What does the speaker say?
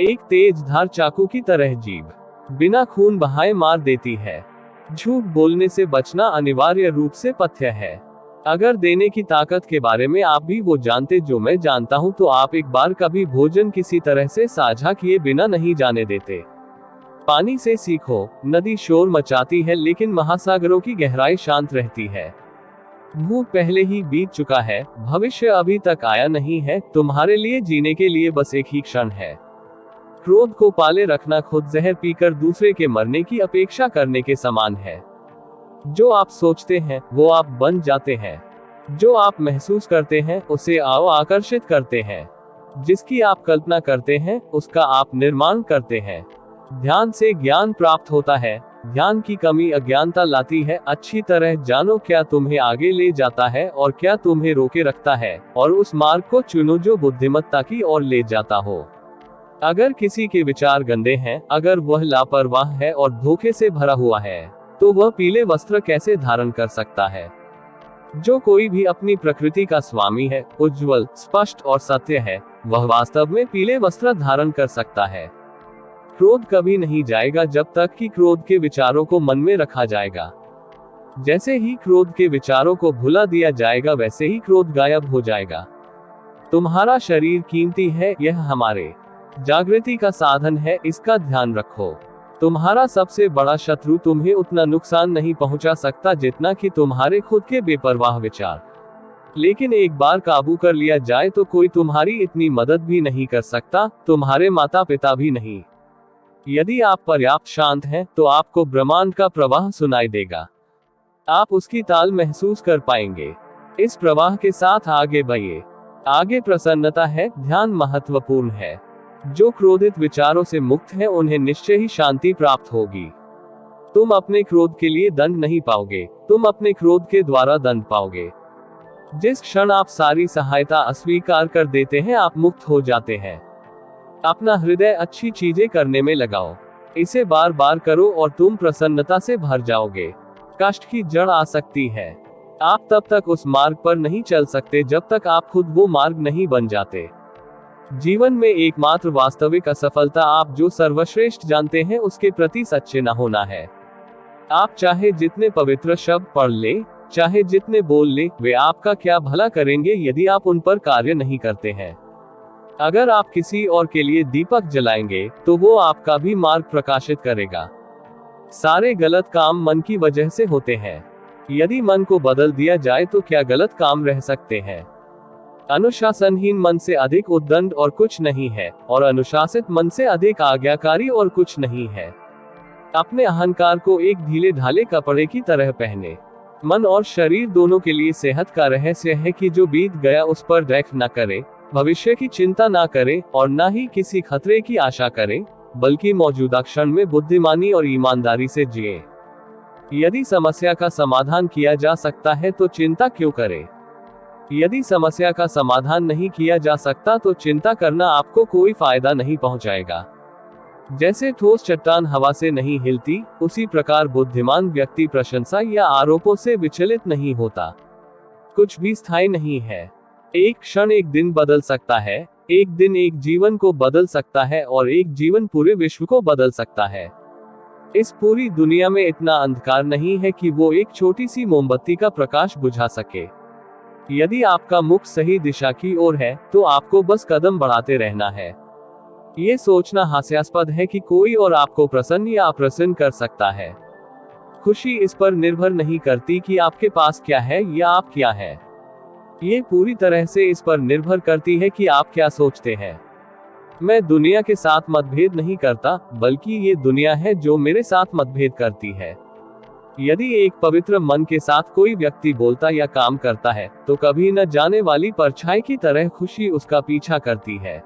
एक तेज धार चाकू की तरह जीभ बिना खून बहाए मार देती है। झूठ बोलने से बचना अनिवार्य रूप से पथ्य है। अगर देने की ताकत के बारे में आप भी वो जानते जो मैं जानता हूँ तो आप एक बार कभी भोजन किसी तरह से साझा किए बिना नहीं जाने देते। पानी से सीखो। नदी शोर मचाती है लेकिन महासागरों की गहराई शांत रहती है। भूत पहले ही बीत चुका है, भविष्य अभी तक आया नहीं है, तुम्हारे लिए जीने के लिए बस एक ही क्षण है। क्रोध को पाले रखना खुद जहर पीकर दूसरे के मरने की अपेक्षा करने के समान है। जो आप सोचते हैं वो आप बन जाते हैं। जो आप महसूस करते हैं उसे आओ आकर्षित करते हैं। जिसकी आप कल्पना करते हैं उसका आप निर्माण करते हैं। ध्यान से ज्ञान प्राप्त होता है। ध्यान की कमी अज्ञानता लाती है। अच्छी तरह जानो क्या तुम्हें आगे ले जाता है और क्या तुम्हें रोके रखता है, और उस मार्ग को चुनो जो बुद्धिमत्ता की ओर ले जाता हो। अगर किसी के विचार गंदे हैं, अगर वह लापरवाह है और धोखे से भरा हुआ है, तो वह पीले वस्त्र कैसे धारण कर सकता है। जो कोई भी अपनी प्रकृति का स्वामी है, उज्जवल, स्पष्ट और सत्य है, वह वास्तव में पीले वस्त्र धारण कर सकता है। क्रोध कभी नहीं जाएगा जब तक कि क्रोध के विचारों को मन में रखा जाएगा। जैसे ही क्रोध के विचारों को भुला दिया जाएगा वैसे ही क्रोध गायब हो जाएगा। तुम्हारा शरीर कीमती है, यह हमारे जागृति का साधन है, इसका ध्यान रखो। तुम्हारा सबसे बड़ा शत्रु तुम्हें उतना नुकसान नहीं पहुंचा सकता जितना कि तुम्हारे खुद के बेपरवाह विचार। लेकिन एक बार काबू कर लिया जाए तो कोई तुम्हारी इतनी मदद भी नहीं कर सकता, तुम्हारे माता पिता भी नहीं। यदि आप पर्याप्त शांत हैं तो आपको ब्रह्मांड का प्रवाह सुनाई देगा। आप उसकी ताल महसूस कर पाएंगे। इस प्रवाह के साथ आगे बढ़िए। आगे प्रसन्नता है, ध्यान महत्वपूर्ण है। जो क्रोधित विचारों से मुक्त है उन्हें निश्चय ही शांति प्राप्त होगी। तुम अपने क्रोध के लिए दंड नहीं पाओगे, तुम अपने क्रोध के द्वारा दंड पाओगे। जिस क्षण आप सारी सहायता अस्वीकार कर देते हैं आप मुक्त हो जाते हैं। अपना हृदय अच्छी चीजें करने में लगाओ। इसे बार बार करो और तुम प्रसन्नता से भर जाओगे। कष्ट की जड़ आ सकती है। आप तब तक उस मार्ग पर नहीं चल सकते जब तक आप खुद वो मार्ग नहीं बन जाते। जीवन में एकमात्र वास्तविक असफलता आप जो सर्वश्रेष्ठ जानते हैं उसके प्रति सच्चे न होना है। आप चाहे जितने पवित्र शब्द पढ़ ले, चाहे जितने बोल ले, वे आपका क्या भला करेंगे यदि आप उन पर कार्य नहीं करते हैं। अगर आप किसी और के लिए दीपक जलाएंगे तो वो आपका भी मार्ग प्रकाशित करेगा। सारे गलत काम मन की वजह से होते हैं। यदि मन को बदल दिया जाए तो क्या गलत काम रह सकते हैं। अनुशासनहीन मन से अधिक उद्दंड और कुछ नहीं है, और अनुशासित मन से अधिक आज्ञाकारी और कुछ नहीं है। अपने अहंकार को एक ढीले ढाले कपड़े की तरह पहने। मन और शरीर दोनों के लिए सेहत का रहस्य है कि जो बीत गया उस पर रैख न करे, भविष्य की चिंता ना करे और न ही किसी खतरे की आशा करे, बल्कि मौजूदा क्षण में बुद्धिमानी और ईमानदारी से जिए। यदि समस्या का समाधान किया जा सकता है तो चिंता क्यों करें? यदि समस्या का समाधान नहीं किया जा सकता तो चिंता करना आपको कोई फायदा नहीं पहुंचाएगा। जैसे ठोस चट्टान हवा से नहीं हिलती, उसी प्रकार बुद्धिमान व्यक्ति प्रशंसा या आरोपों से विचलित नहीं होता। कुछ भी स्थायी नहीं है। एक क्षण एक दिन बदल सकता है, एक दिन एक जीवन को बदल सकता है और एक जीवन पूरे विश्व को बदल सकता है। इस पूरी दुनिया में इतना अंधकार नहीं है कि वो एक छोटी सी मोमबत्ती का प्रकाश बुझा सके। यदि आपका मुख सही दिशा की ओर है तो आपको बस कदम बढ़ाते रहना है। ये सोचना हास्यास्पद है कि कोई और आपको प्रसन्न या अप्रसन्न कर सकता है। खुशी इस पर निर्भर नहीं करती कि आपके पास क्या है या आप क्या है। ये पूरी तरह से इस पर निर्भर करती है कि आप क्या सोचते हैं। मैं दुनिया के साथ मतभेद नहीं करता, बल्कि ये दुनिया है जो मेरे साथ मतभेद करती है। यदि एक पवित्र मन के साथ कोई व्यक्ति बोलता या काम करता है तो कभी न जाने वाली परछाई की तरह खुशी उसका पीछा करती है।